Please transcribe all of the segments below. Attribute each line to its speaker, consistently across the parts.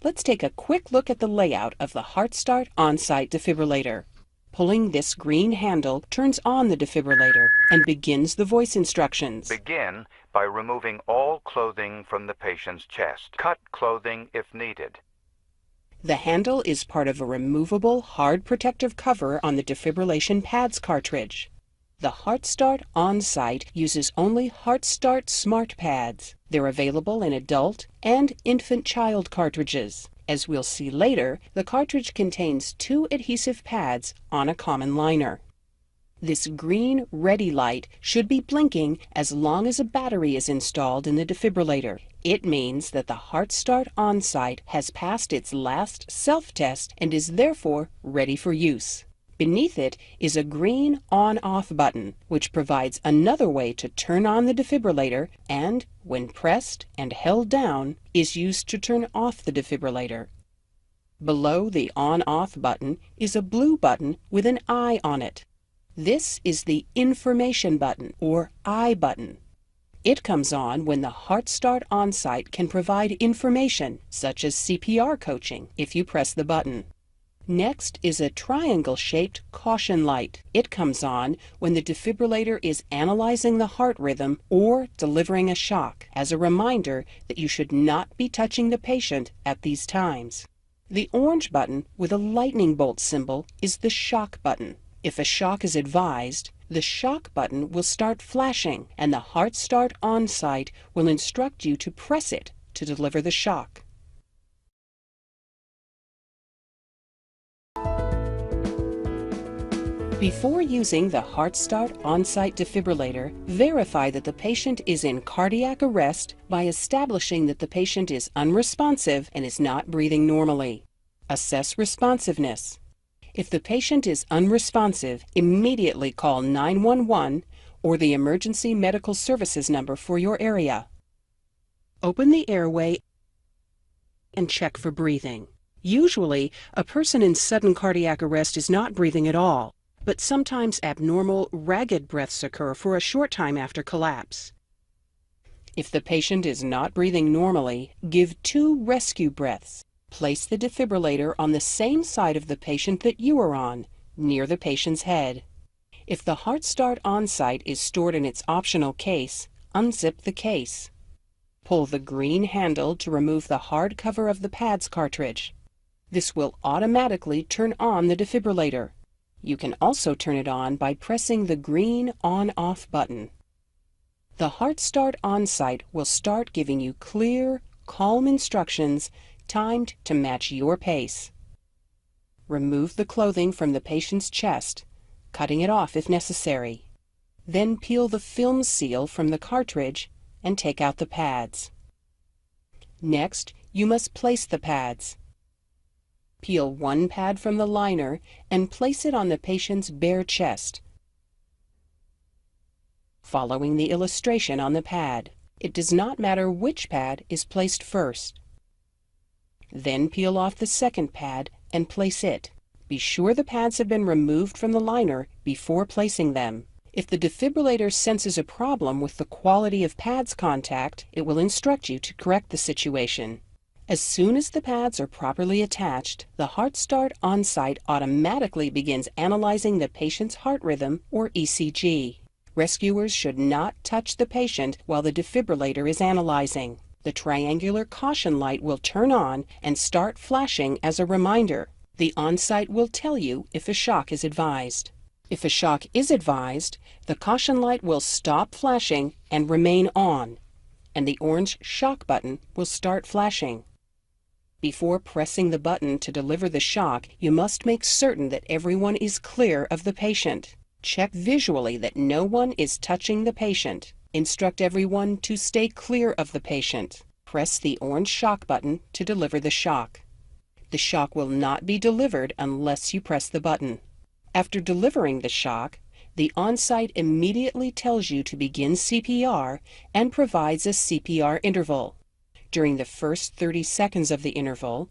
Speaker 1: Let's take a quick look at the layout of the HeartStart on-site defibrillator. Pulling this green handle turns on the defibrillator and begins the voice instructions.
Speaker 2: Begin by removing all clothing from the patient's chest. Cut clothing if needed.
Speaker 1: The handle is part of a removable, hard protective cover on the defibrillation pads cartridge. The HeartStart on-site uses only HeartStart Smart Pads. They're available in adult and infant child cartridges. As we'll see later, the cartridge contains 2 adhesive pads on a common liner. This green ready light should be blinking as long as a battery is installed in the defibrillator. It means that the HeartStart on-site has passed its last self-test and is therefore ready for use. Beneath it is a green on-off button, which provides another way to turn on the defibrillator and, when pressed and held down, is used to turn off the defibrillator. Below the on-off button is a blue button with an eye on it. This is the information button, or I button. It comes on when the HeartStart on-site can provide information, such as CPR coaching, if you press the button. Next is a triangle-shaped caution light. It comes on when the defibrillator is analyzing the heart rhythm or delivering a shock, as a reminder that you should not be touching the patient at these times. The orange button with a lightning bolt symbol is the shock button. If a shock is advised, the shock button will start flashing, and the HeartStart on-site will instruct you to press it to deliver the shock. Before using the HeartStart on-site defibrillator, verify that the patient is in cardiac arrest by establishing that the patient is unresponsive and is not breathing normally. Assess responsiveness. If the patient is unresponsive, immediately call 911 or the emergency medical services number for your area. Open the airway and check for breathing. Usually, a person in sudden cardiac arrest is not breathing at all, but sometimes abnormal, ragged breaths occur for a short time after collapse. If the patient is not breathing normally, give 2 rescue breaths. Place the defibrillator on the same side of the patient that you are on, near the patient's head. If the HeartStart on-site is stored in its optional case, unzip the case. Pull the green handle to remove the hard cover of the pads cartridge. This will automatically turn on the defibrillator. You can also turn it on by pressing the green on-off button. The HeartStart on-site will start giving you clear, calm instructions timed to match your pace. Remove the clothing from the patient's chest, cutting it off if necessary. Then peel the film seal from the cartridge and take out the pads. Next, you must place the pads. Peel 1 pad from the liner and place it on the patient's bare chest, following the illustration on the pad. It does not matter which pad is placed first. Then peel off the second pad and place it. Be sure the pads have been removed from the liner before placing them. If the defibrillator senses a problem with the quality of pads contact, it will instruct you to correct the situation. As soon as the pads are properly attached, the HeartStart on-site automatically begins analyzing the patient's heart rhythm, or ECG. Rescuers should not touch the patient while the defibrillator is analyzing. The triangular caution light will turn on and start flashing as a reminder. The on-site will tell you if a shock is advised. If a shock is advised, the caution light will stop flashing and remain on, and the orange shock button will start flashing. Before pressing the button to deliver the shock, you must make certain that everyone is clear of the patient. Check visually that no one is touching the patient. Instruct everyone to stay clear of the patient. Press the orange shock button to deliver the shock. The shock will not be delivered unless you press the button. After delivering the shock, the on-site immediately tells you to begin CPR and provides a CPR interval. During the first 30 seconds of the interval,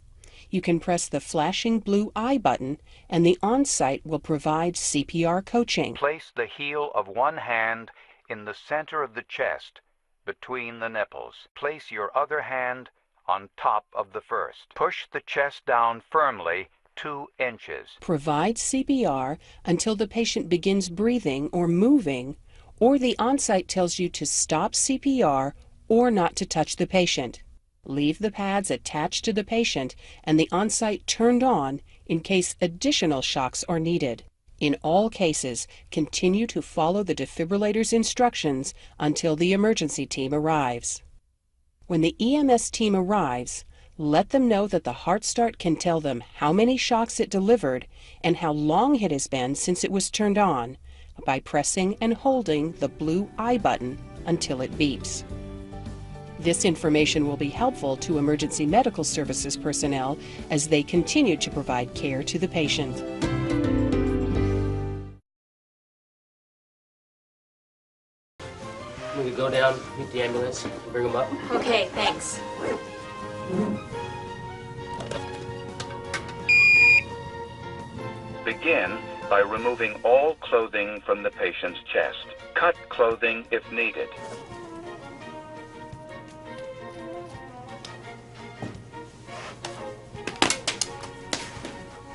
Speaker 1: you can press the flashing blue I button and the on-site will provide CPR coaching.
Speaker 2: Place the heel of one hand in the center of the chest, between the nipples. Place your other hand on top of the first. Push the chest down firmly 2 inches.
Speaker 1: Provide CPR until the patient begins breathing or moving, or the on-site tells you to stop CPR or not to touch the patient. Leave the pads attached to the patient and the on-site turned on in case additional shocks are needed. In all cases, continue to follow the defibrillator's instructions until the emergency team arrives. When the EMS team arrives, let them know that the HeartStart can tell them how many shocks it delivered and how long it has been since it was turned on by pressing and holding the blue I button until it beeps. This information will be helpful to emergency medical services personnel as they continue to provide care to the patient.
Speaker 3: We could go down, meet the ambulance, and bring them up.
Speaker 4: Okay, thanks.
Speaker 2: Begin by removing all clothing from the patient's chest. Cut clothing if needed.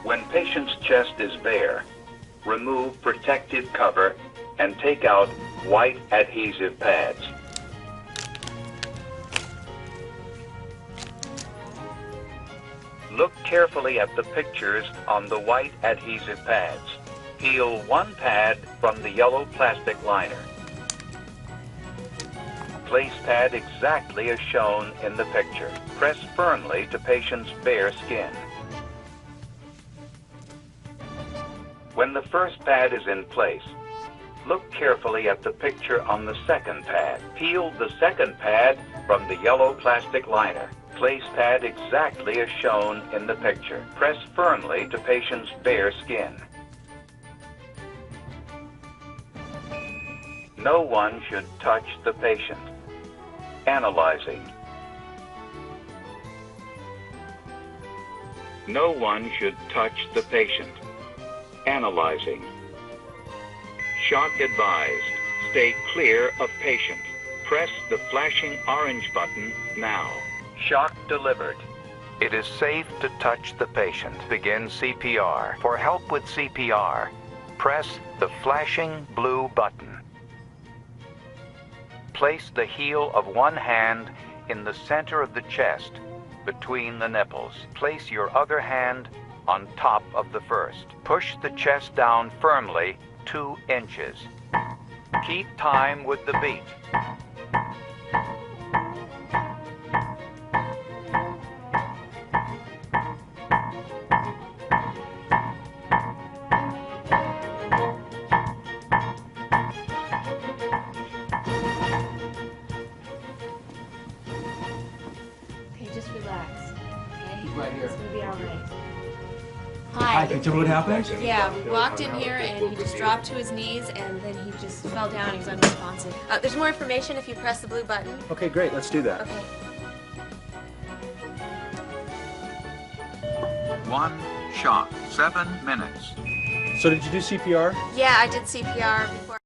Speaker 2: When patient's chest is bare, remove protective cover and take out white adhesive pads. Look carefully at the pictures on the white adhesive pads. Peel one pad from the yellow plastic liner. Place pad exactly as shown in the picture. Press firmly to patient's bare skin. When the first pad is in place, look carefully at the picture on the second pad. Peel the second pad from the yellow plastic liner. Place pad exactly as shown in the picture. Press firmly to patient's bare skin. No one should touch the patient. Analyzing. No one should touch the patient. Analyzing. Shock advised. Stay clear of patient. Press the flashing orange button now. Shock delivered. It is safe to touch the patient. Begin CPR. For help with CPR, press the flashing blue button. Place the heel of one hand in the center of the chest, between the nipples. Place your other hand on top of the first. Push the chest down firmly 2 inches. Keep time with the beat.
Speaker 4: Okay, just relax. Okay?
Speaker 3: Right here.
Speaker 4: It's gonna be all right.
Speaker 5: Hi, can you tell me what happened?
Speaker 4: Yeah, we walked in here and he just dropped to his knees and then he just fell down. He was unresponsive. There's more information if you press the blue button.
Speaker 5: Okay, great, let's do that.
Speaker 4: Okay.
Speaker 2: 1 shock, 7 minutes.
Speaker 5: So did you do CPR?
Speaker 4: Yeah, I did CPR before.